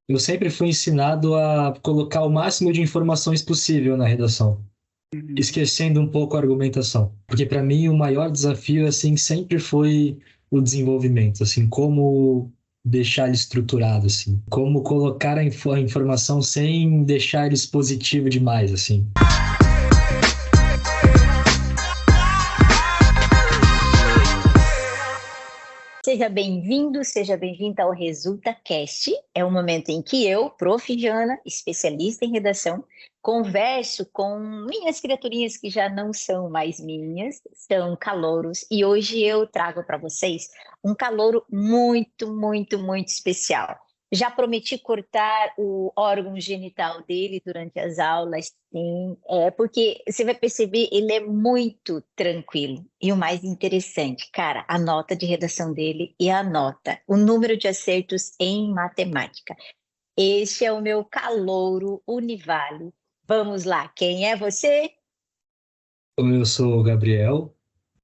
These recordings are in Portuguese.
eu sempre fui ensinado a colocar o máximo de informações possível na redação, Uhum. esquecendo um pouco a argumentação. Porque para mim o maior desafio assim sempre foi o desenvolvimento, assim, como deixar ele estruturado assim, como colocar a informação sem deixar ele expositivo demais assim. Seja bem-vindo, seja bem-vinda ao Resulta Cast. É o momento em que eu, Prof. Jana, especialista em redação, converso com minhas criaturinhas que já não são mais minhas, são calouros, e hoje eu trago para vocês um calouro muito, muito, muito especial. Já prometi cortar o órgão genital dele durante as aulas, sim, porque você vai perceber, ele é muito tranquilo. E o mais interessante, cara, a nota de redação dele e a nota, o número de acertos em matemática. Este é o meu calouro Univale. Vamos lá, quem é você? Eu sou o Gabriel,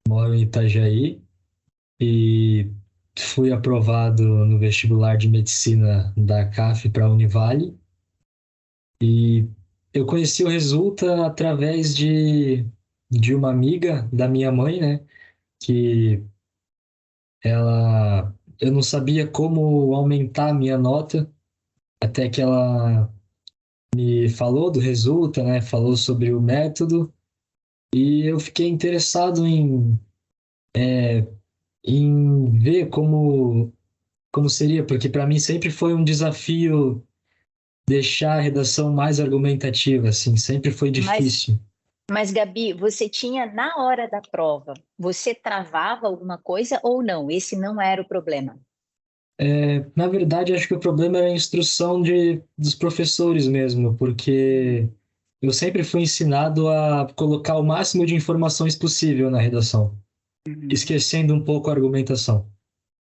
moro em Itajaí e fui aprovado no vestibular de medicina da CAF para a Univale. E eu conheci o Resulta através de uma amiga da minha mãe, né? Que eu não sabia como aumentar a minha nota, até que ela me falou do Resulta, né? Falou sobre o método, e eu fiquei interessado em ver como seria, porque para mim sempre foi um desafio deixar a redação mais argumentativa, assim, sempre foi Mas, difícil. mas, Gabi, você tinha na hora da prova, você travava alguma coisa ou não? Esse não era o problema. Na verdade, acho que o problema era a instrução dos professores mesmo, porque eu sempre fui ensinado a colocar o máximo de informações possível na redação, Uhum. esquecendo um pouco a argumentação.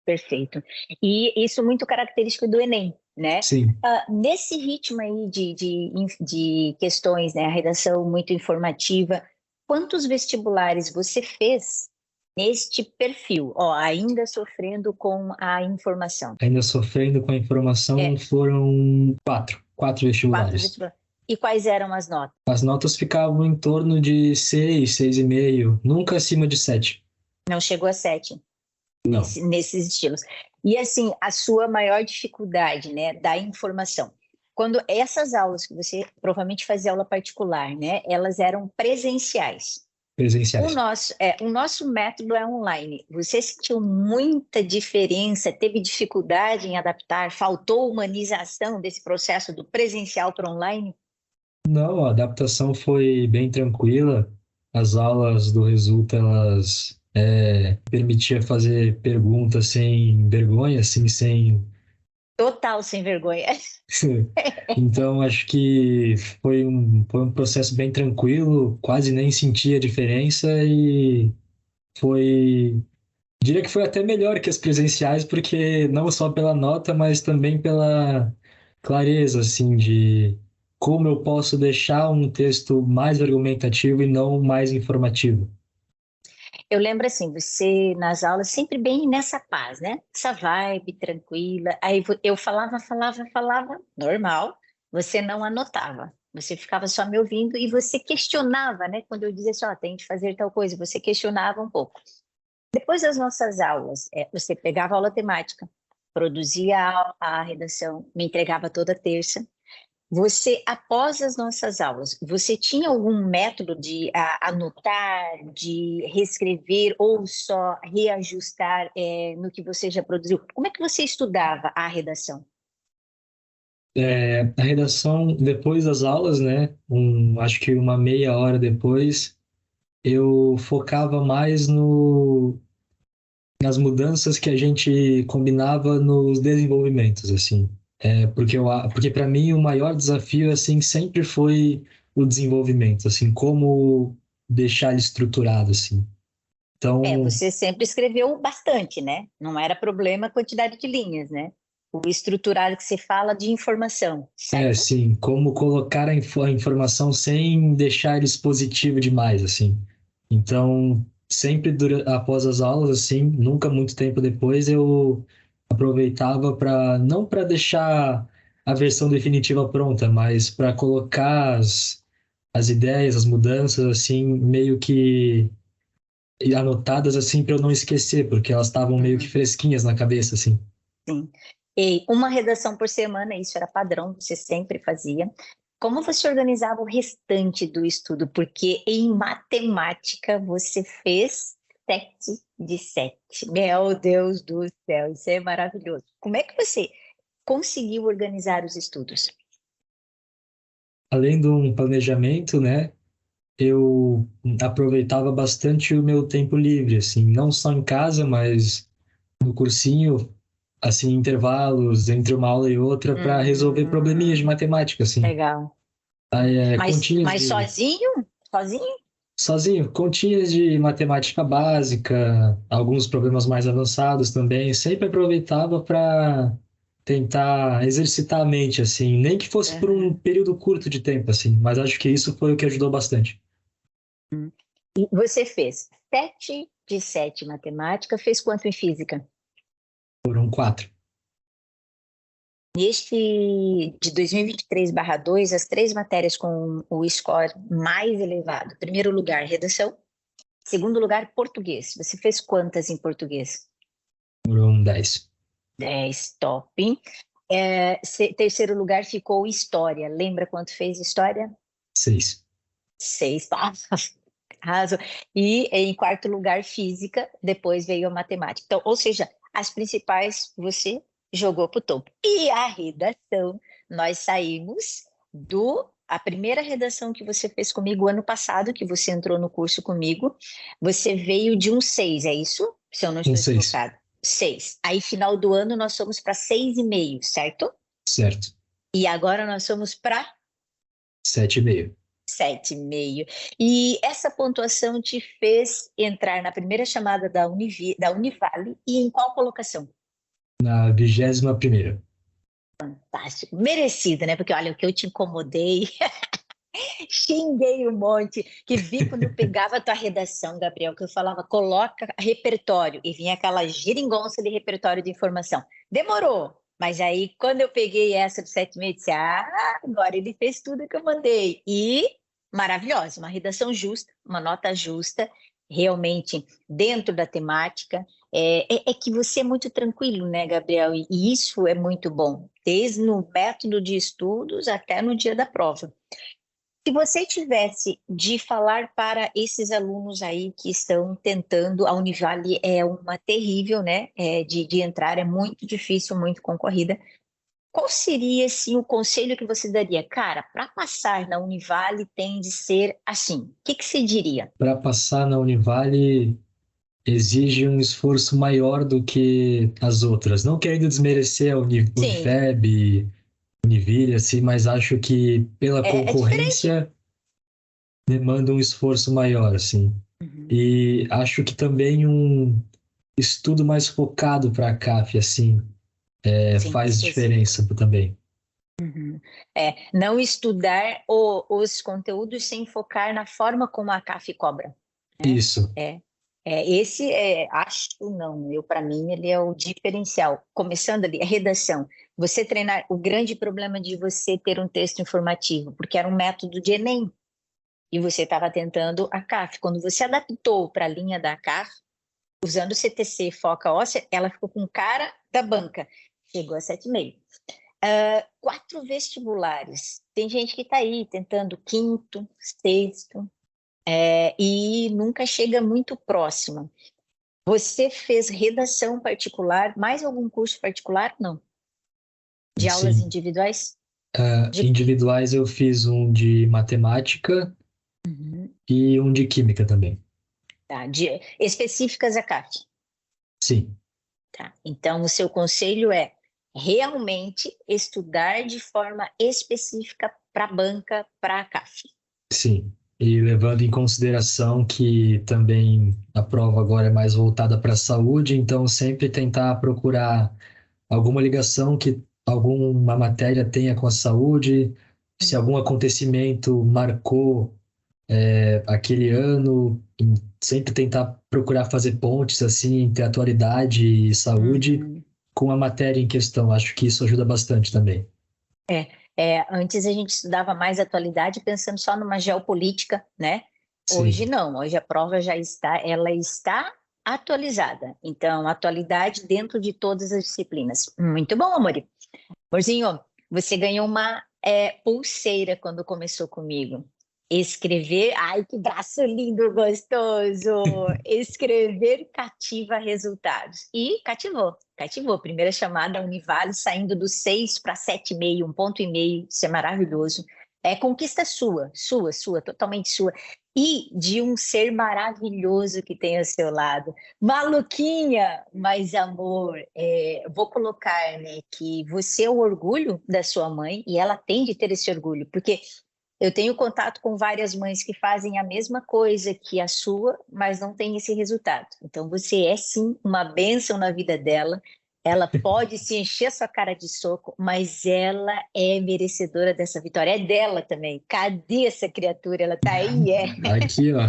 Perfeito. E isso muito característico do Enem, né? Sim. Nesse ritmo aí de questões, né? A redação muito informativa, quantos vestibulares você fez neste perfil? Ó, ainda sofrendo com a informação. Ainda sofrendo com a informação, É, foram quatro quatro vestibulares. vestibulares. E quais eram as notas? As notas ficavam em torno de 6,5, nunca acima de 7. Não chegou a sete Não. nesses estilos. E assim, a sua maior dificuldade, né, da informação. Quando essas aulas que você provavelmente fazia aula particular, né, elas eram presenciais. Presenciais. O nosso método é online. Você sentiu muita diferença? Teve dificuldade em adaptar? Faltou humanização desse processo do presencial para online? Não, a adaptação foi bem tranquila. As aulas do Resulta, elas permitia fazer perguntas sem vergonha, assim, sem... Total sem vergonha. Então, acho que foi um processo bem tranquilo, quase nem senti a diferença e foi... Diria que foi até melhor que as presenciais, porque não só pela nota, mas também pela clareza, assim, de como eu posso deixar um texto mais argumentativo e não mais informativo. Eu lembro assim, você nas aulas sempre bem nessa paz, né? Essa vibe tranquila. Aí eu falava, falava, falava, normal. Você não anotava. Você ficava só me ouvindo e você questionava, né? Quando eu dizia assim, ó, tem que fazer tal coisa, você questionava um pouco. Depois das nossas aulas, você pegava a aula temática, produzia a redação, me entregava toda terça. Você, após as nossas aulas, você tinha algum método de anotar, de reescrever ou só reajustar no que você já produziu? Como é que você estudava a redação? A redação, depois das aulas, né, acho que uma meia hora depois, eu focava mais nas mudanças que a gente combinava nos desenvolvimentos, assim. Porque para mim o maior desafio, assim, sempre foi o desenvolvimento, assim, como deixar ele estruturado, assim. Então, Você sempre escreveu bastante, né? Não era problema a quantidade de linhas, né? O estruturado que você fala de informação, certo? assim, como colocar a informação sem deixar ele expositivo demais, assim. Então, sempre após as aulas, assim, nunca muito tempo depois, eu aproveitava para não para deixar a versão definitiva pronta, mas para colocar as ideias, as mudanças, assim, meio que anotadas, assim, para eu não esquecer, porque elas estavam meio que Uhum. fresquinhas na cabeça, assim. Sim. E uma redação por semana, isso era padrão, você sempre fazia. Como você organizava o restante do estudo? Porque em matemática você fez 7 de 7. Meu Deus do céu, isso é maravilhoso. Como é que você conseguiu organizar os estudos? Além de um planejamento, né, eu aproveitava bastante o meu tempo livre, assim, não só em casa, mas no cursinho, assim, intervalos entre uma aula e outra para resolver probleminhas de Hum, matemática, assim. legal. Aí, continhas Mas de sozinho? Sozinho? sozinho, continhas de matemática básica, alguns problemas mais avançados também, sempre aproveitava para tentar exercitar a mente, assim, nem que fosse por um Aham. período curto de tempo, assim, mas acho que isso foi o que ajudou bastante. E você fez 7 de 7 em matemática, fez quanto em física? Foram 4. Neste de 2023/2, as 3 matérias com o score mais elevado. Primeiro lugar, redação. Segundo lugar, português. Você fez quantas em português? Foram 10. 10, top. Terceiro lugar ficou história. Lembra quanto fez história? 6. 6. Arrasou. E em quarto lugar, física, depois veio a matemática. Então, ou seja, as principais você jogou para o topo. E a redação, nós saímos a primeira redação que você fez comigo ano passado, que você entrou no curso comigo, você veio de um 6, é isso? Se eu não Um estou 6. equivocado. 6. Aí, final do ano, nós fomos para 6,5, certo? Certo. E agora nós somos para 7,5. 7,5. E essa pontuação te fez entrar na primeira chamada da Univale e em qual colocação? Na 21ª. Fantástico. Merecida, né? Porque olha, o que eu te incomodei, xinguei um monte, que vi quando eu pegava a tua redação, Gabriel, que eu falava, coloca repertório, e vinha aquela geringonça de repertório de informação. Demorou, mas aí quando eu peguei essa de 7,5, disse, agora ele fez tudo que eu mandei. E maravilhosa, uma redação justa, uma nota justa, realmente dentro da temática. É que você é muito tranquilo, né, Gabriel? E isso é muito bom, desde no método de estudos até no dia da prova. Se você tivesse de falar para esses alunos aí que estão tentando, a Univale é uma terrível, né? De entrar, é muito difícil, muito concorrida. Qual seria, assim, o conselho que você daria? Cara, para passar na Univale tem de ser assim. O que você diria? Para passar na Univale exige um esforço maior do que as outras. Não querendo desmerecer a Sim, Unifeb, Univille, assim, mas acho que pela é diferente. concorrência demanda um esforço maior, assim. Uhum. E acho que também um estudo mais focado para a CAF, assim, Sim, faz específico. diferença também. Uhum. Não estudar os conteúdos sem focar na forma como a CAF cobra, né? Isso, É, acho não, para mim ele é o diferencial. Começando ali, a redação. Você treinar, o grande problema de você ter um texto informativo, porque era um método de Enem, e você estava tentando a CAF. Quando você adaptou para a linha da CAF, usando o CTC Foca Óssea, ela ficou com cara da banca, chegou a 7,5. 4 vestibulares. Tem gente que está aí tentando quinto, sexto, e nunca chega muito próxima. Você fez redação particular, mais algum curso particular? Não. De aulas sim. individuais? De... Individuais eu fiz um de matemática Uhum. e um de química também. Tá. Específicas a CAF. Sim, Tá. Então, o seu conselho é realmente estudar de forma específica para a banca, para a CAF. sim. E levando em consideração que também a prova agora é mais voltada para a saúde, então sempre tentar procurar alguma ligação que alguma matéria tenha com a saúde, se algum acontecimento marcou aquele ano, sempre tentar procurar fazer pontes assim entre atualidade e saúde Uhum. com a matéria em questão. Acho que isso ajuda bastante também. Antes a gente estudava mais atualidade pensando só numa geopolítica, né? Hoje Sim. não, hoje a prova ela está atualizada. Então, atualidade dentro de todas as disciplinas. Muito bom, amor. Amorzinho, você ganhou uma pulseira quando começou comigo. Escrever, ai, que braço lindo, gostoso! Escrever cativa resultados. E cativou. Primeira chamada, Univale, saindo do 6 para 7,5, 1,5 ponto, isso é maravilhoso. É conquista sua, totalmente sua. E de um ser maravilhoso que tem ao seu lado. Maluquinha, mas amor, vou colocar, né, que você é o orgulho da sua mãe e ela tem de ter esse orgulho, porque eu tenho contato com várias mães que fazem a mesma coisa que a sua, mas não tem esse resultado. Então você é sim uma bênção na vida dela. Ela pode se encher a sua cara de soco, mas ela é merecedora dessa vitória. É dela também. Cadê essa criatura? Ela tá aí, Aqui, ó.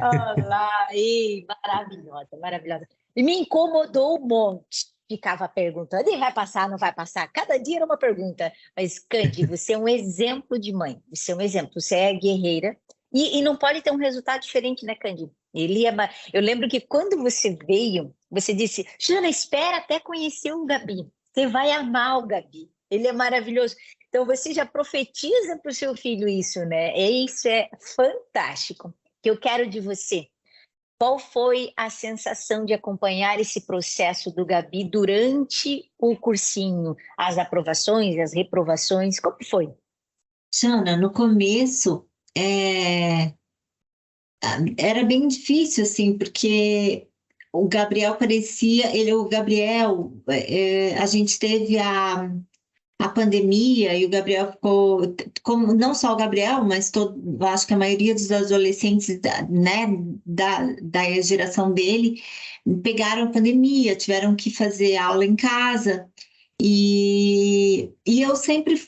Olá, ei, maravilhosa, maravilhosa. E me incomodou um monte. Ficava perguntando, e vai passar, não vai passar? Cada dia era uma pergunta. Mas, Candy, você é um exemplo de mãe. Você é um exemplo, você é guerreira. E não pode ter um resultado diferente, né, Candy? Eu lembro que quando você veio, você disse, Jana, espera até conhecer o Gabi. Você vai amar o Gabi. Ele é maravilhoso. Então, você já profetiza para o seu filho isso, né? E isso é fantástico que eu quero de você. Qual foi a sensação de acompanhar esse processo do Gabi durante o cursinho? As aprovações, as reprovações, como foi? Jana, no começo era bem difícil, assim, porque o Gabriel parecia, o Gabriel, a gente teve a pandemia e o Gabriel ficou, como não só o Gabriel, mas eu acho que a maioria dos adolescentes, né, da geração dele, pegaram a pandemia, tiveram que fazer aula em casa. E eu sempre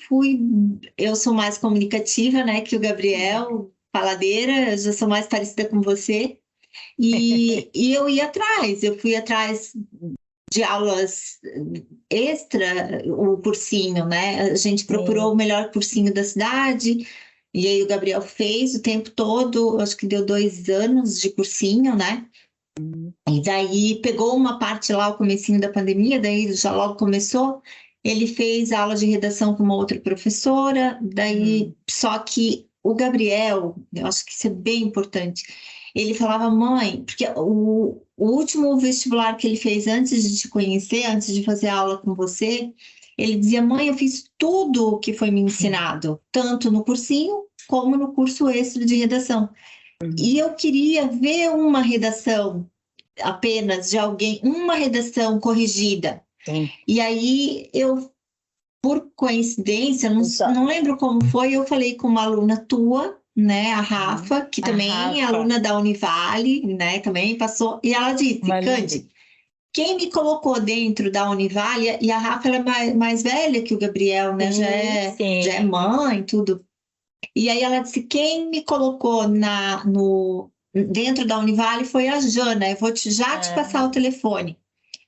eu sou mais comunicativa, né, que o Gabriel, faladeira, eu já sou mais parecida com você. E eu fui atrás de aulas extra, o cursinho, né? A gente procurou o melhor cursinho da cidade, e aí o Gabriel fez o tempo todo, acho que deu 2 anos de cursinho, né? E daí pegou uma parte lá, o comecinho da pandemia, daí já logo começou, ele fez aula de redação com uma outra professora, daí só que o Gabriel, eu acho que isso é bem importante, ele falava, mãe, porque o último vestibular que ele fez antes de te conhecer, antes de fazer aula com você, ele dizia, mãe, eu fiz tudo o que foi me ensinado, tanto no cursinho como no curso extra de redação. E eu queria ver uma redação apenas de alguém, uma redação corrigida. Sim. E aí eu, por coincidência, não lembro como foi, eu falei com uma aluna tua, né, a Rafa, que também é aluna da Univale, né, também passou, e ela disse, Candy, quem me colocou dentro da Univale, e a Rafa ela é mais velha que o Gabriel, né, já é mãe, tudo. E aí ela disse, quem me colocou dentro da Univale foi a Jana, eu vou já te passar o telefone.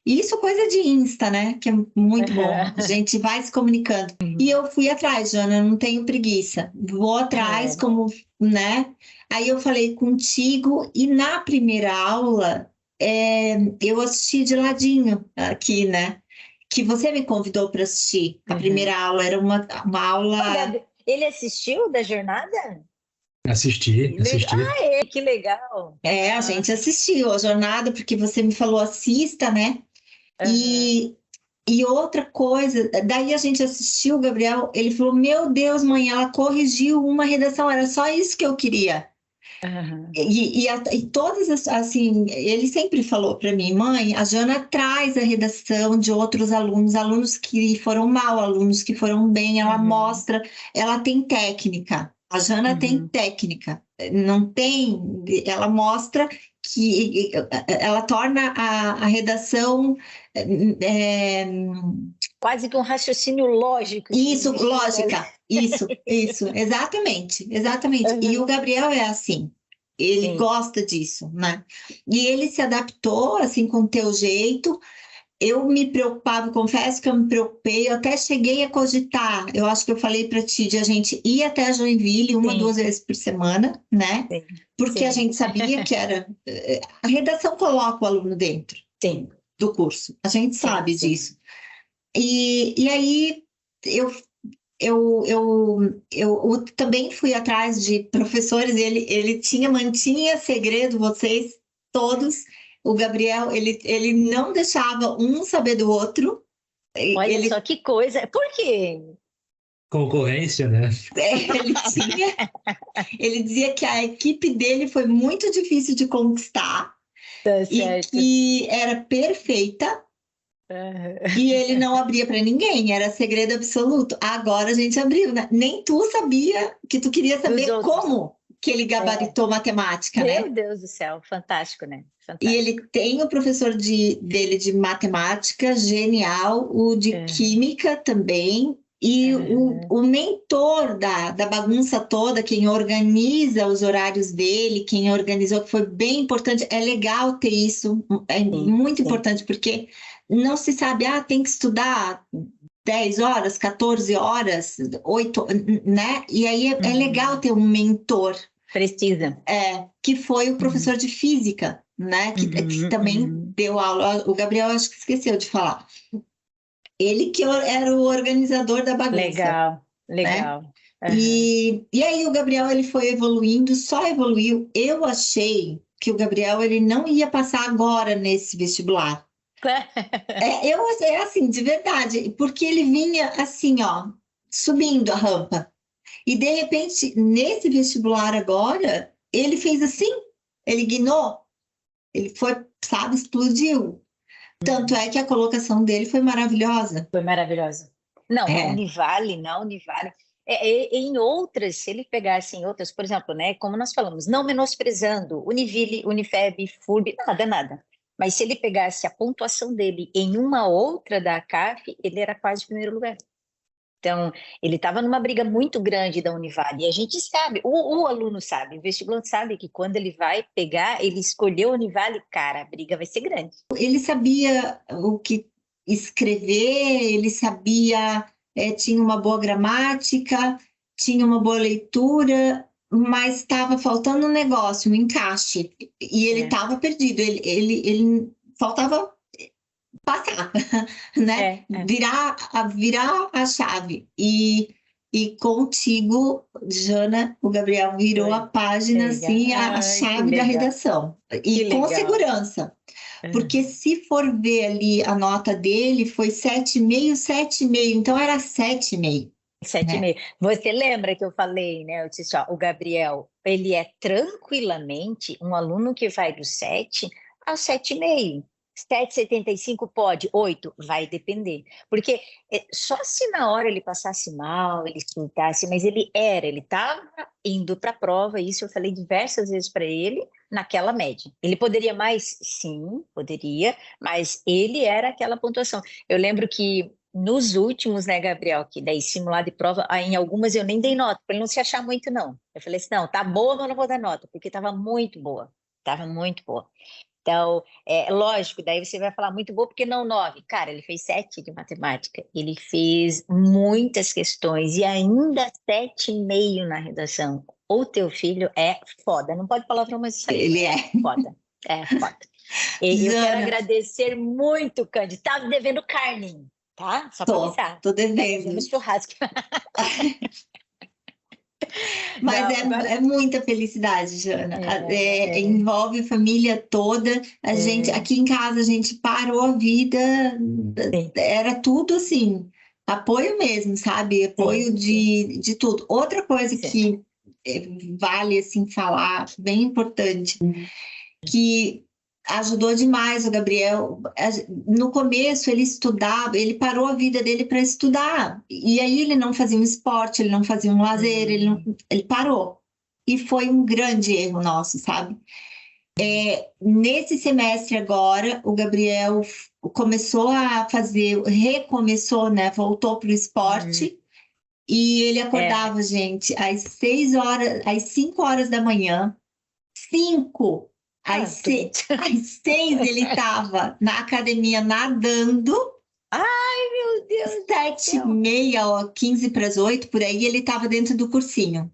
Isso é coisa de Insta, né? Que é muito bom. A gente vai se comunicando. E eu fui atrás, Jana, eu não tenho preguiça. Vou atrás, como, né? Aí eu falei contigo, e na primeira aula, eu assisti de ladinho aqui, né? Que você me convidou para assistir. A primeira aula era uma aula. Ele assistiu da jornada? Assisti. Que legal! A gente assistiu a jornada, porque você me falou, assista, né? E outra coisa, daí a gente assistiu, o Gabriel, ele falou, meu Deus, mãe, ela corrigiu uma redação, era só isso que eu queria. E todas, assim, ele sempre falou para mim, mãe, a Jana traz a redação de outros alunos, alunos que foram mal, alunos que foram bem, ela mostra, ela tem técnica. A Jana tem técnica, não tem, ela mostra que ela torna a redação quase que um raciocínio lógico. Isso, lógica, isso, exatamente. E o Gabriel é assim, ele gosta disso, né? E ele se adaptou, assim, com o teu jeito, eu me preocupava, confesso que eu me preocupei, eu até cheguei a cogitar, eu acho que eu falei para ti, de a gente ir até Joinville uma, Sim, 2 vezes por semana, né? sim, Porque a sim, gente sabia que era... A redação coloca o aluno dentro sim, do curso, a gente sim, sabe sim. disso. E aí eu, eu também fui atrás de professores, ele mantinha segredo, vocês todos. O Gabriel, ele não deixava um saber do outro. Olha Ele, só que coisa. Por quê? Concorrência, né? ele tinha, ele dizia que a equipe dele foi muito difícil de conquistar Tá e certo. que era perfeita. Aham. E ele não abria para ninguém, era segredo absoluto. Agora a gente abriu, né? Nem tu sabia que tu queria Dos saber outros. como que ele É. gabaritou matemática, Meu né? Deus do céu, fantástico, né? E Fantástico. ele tem o professor dele de matemática, genial, o de Aham, química também, e aham. o mentor da bagunça toda, quem organiza os horários dele, quem organizou, que foi bem importante. É legal ter isso, é Sim, muito sim. importante, porque não se sabe, tem que estudar 10 horas, 14 horas, 8, né? E aí é legal Uhum. ter um mentor, Precisa. que foi o Uhum, professor de física, né? Que uhum, também uhum. deu aula. O Gabriel acho que esqueceu de falar. Ele que era o organizador da bagunça, Legal, né? legal. Aham. E aí o Gabriel ele foi evoluindo, só evoluiu. Eu achei que o Gabriel ele não ia passar agora nesse vestibular. É assim, de verdade, porque ele vinha assim, ó, subindo a rampa. E de repente, nesse vestibular agora, ele fez assim, ele guinou. Ele foi, sabe, explodiu. Tanto Uhum. é que a colocação dele foi maravilhosa. Foi maravilhoso. Não, É, Na Univale. Em outras, se ele pegasse em outras, por exemplo, né, como nós falamos, não menosprezando Univille, Unifeb, FURB, nada, nada. Mas se ele pegasse a pontuação dele em uma outra da CAF, ele era quase primeiro lugar. Então, ele estava numa briga muito grande da Univale. E a gente sabe, o aluno sabe, o vestibulante sabe que quando ele vai pegar, ele escolheu a Univale, cara, a briga vai ser grande. ele sabia o que escrever, ele sabia, tinha uma boa gramática, tinha uma boa leitura, mas estava faltando um negócio, um encaixe. E ele É, estava perdido, ele faltava passar, né? é. Virar a chave. E contigo, Jana, o Gabriel virou a Foi. página, Legal. assim, a Ai, que chave da legal. redação. Que E com legal. segurança, porque Uhum. se for ver ali a nota dele, foi 7,5, 7,5, então era 7,5, Sete e né? meio. Você lembra que eu falei, né? Eu disse, ó, o Gabriel, ele é tranquilamente um aluno que vai do 7 ao 7,5. 7,75 pode, 8 vai depender. Porque só se na hora ele passasse mal, ele surtasse, mas ele estava indo para a prova, isso eu falei diversas vezes para ele, naquela média. Ele poderia mais? Sim, poderia, mas ele era aquela pontuação. Eu lembro que nos últimos, né, Gabriel, que daí simulado de prova, em algumas eu nem dei nota, para ele não se achar muito, não. Eu falei assim, não, tá boa, mas não vou dar nota, porque estava muito boa. Estava muito boa. Então, lógico, daí você vai falar muito boa, porque não 9. Cara, ele fez 7 de matemática. Ele fez muitas questões e ainda 7,5 na redação. O teu filho é foda. Não pode palavrão, mas saiu. Ele É é. foda. É foda. E eu quero Jana, agradecer muito, Cândido. Tá me devendo carne, tá? Só para avisar. tô Tá devendo devendo. churrasco. Mas Não, agora. é muita felicidade, Jana. É, Envolve a família toda. A gente, é, aqui em casa, a gente parou a vida. sim, Era tudo assim, apoio mesmo, sabe? sim, Apoio sim, de tudo. Outra coisa sim. que vale assim falar, bem importante, que ajudou demais o Gabriel. No começo ele estudava, ele parou a vida dele para estudar. E aí ele não fazia um esporte, ele não fazia um lazer, Uhum, ele parou. E foi um grande erro nosso, sabe? Nesse semestre agora, o Gabriel começou a fazer, recomeçou, né? Voltou para o uhum. esporte. E ele É, acordava, gente, às 6 horas, às 5 horas da manhã, 5. Às, tô se- brincando. às 6 ele estava na academia nadando, Ai, meu Deus do céu. 7h30, ó, 15 para as 8, por aí, ele estava dentro do cursinho.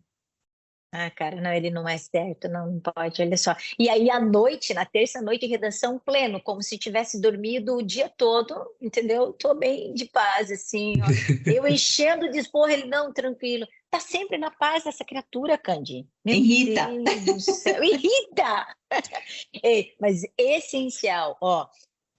Ah, cara, não, ele não é certo, não pode, olha só. E aí, à noite, na terça-noite, redação pleno, como se tivesse dormido o dia todo, entendeu? Tô bem de paz, assim, ó. Eu enchendo de esporro, ele, não, tranquilo. Tá sempre na paz essa criatura, Candy. Meu Rita, Deus do céu, irrita! Ei, mas essencial, ó,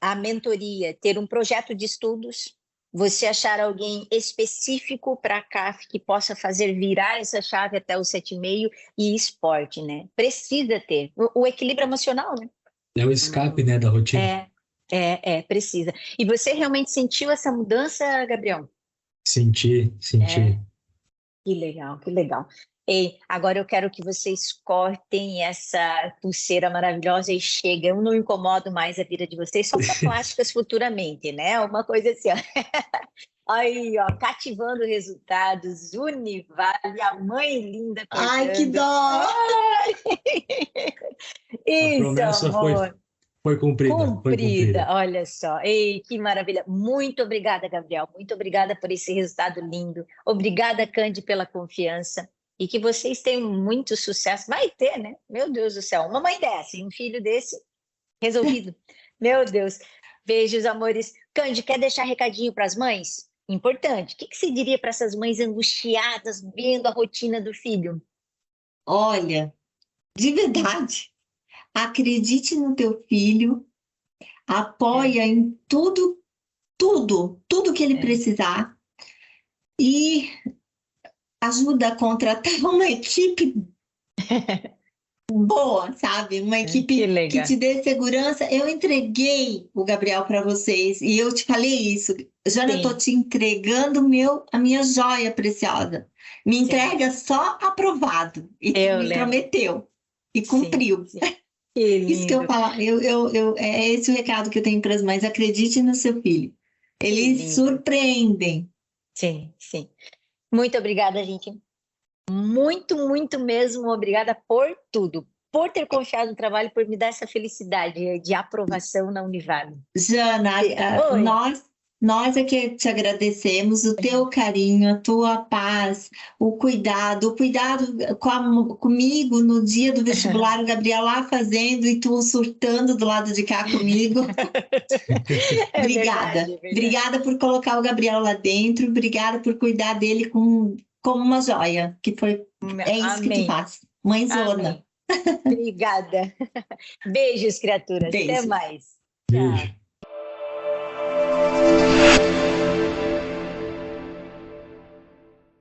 a mentoria, ter um projeto de estudos, você achar alguém específico para a CAF que possa fazer virar essa chave até o 7,5 e esporte, né? Precisa ter o equilíbrio emocional, né? É o escape, né, da rotina. Precisa. E você realmente sentiu essa mudança, Gabriel? Senti. É, que legal, que legal. Ei, agora eu quero que vocês cortem essa pulseira maravilhosa e chega. Eu não incomodo mais a vida de vocês, só para plásticas futuramente, né? Uma coisa assim, ó. Aí, ó, cativando resultados, Univale, a mãe linda ai, que cortando. dó! Ai, A isso, promessa amor. foi cumprida, foi Cumprida, cumprida. olha só. Ei, que maravilha. Muito obrigada, Gabriel. Muito obrigada por esse resultado lindo. Obrigada, Candy, pela confiança. E que vocês tenham muito sucesso. Vai ter, né? Meu Deus do céu. Uma mãe dessa e um filho desse, resolvido. Meu Deus. Beijos, amores. Candy, quer deixar recadinho para as mães? Importante. O que se diria para essas mães angustiadas vendo a rotina do filho? Olha, de verdade, acredite no teu filho, É, apoia em tudo que ele é. precisar e ajuda a contratar uma equipe boa, sabe? Uma Que equipe que legal. te dê segurança. Eu entreguei o Gabriel para vocês e eu te falei isso. Jana, eu tô Sim, te entregando a minha joia preciosa. Me sim. entrega só aprovado. E tu Eu me lembro. prometeu e Sim, cumpriu. sim. Que Isso que eu lindo, falo, é esse o recado que eu tenho para as mães. Acredite no seu filho. que Eles lindo. surpreendem. Sim, sim. Muito obrigada, gente. Muito, muito mesmo obrigada por tudo. Por ter confiado no trabalho, por me dar essa felicidade de aprovação na Univale. Jana, Oi. nós é que te agradecemos o teu carinho, a tua paz, o cuidado comigo no dia do vestibular, o Gabriel lá fazendo e tu surtando do lado de cá comigo. É verdade, Obrigada. é verdade. Obrigada por colocar o Gabriel lá dentro, obrigada por cuidar dele como uma joia, é isso que tu Amém. faz. Mãezona. Amém. Obrigada. Beijos, criaturas. Até Beijo. mais. Beijo. Tchau.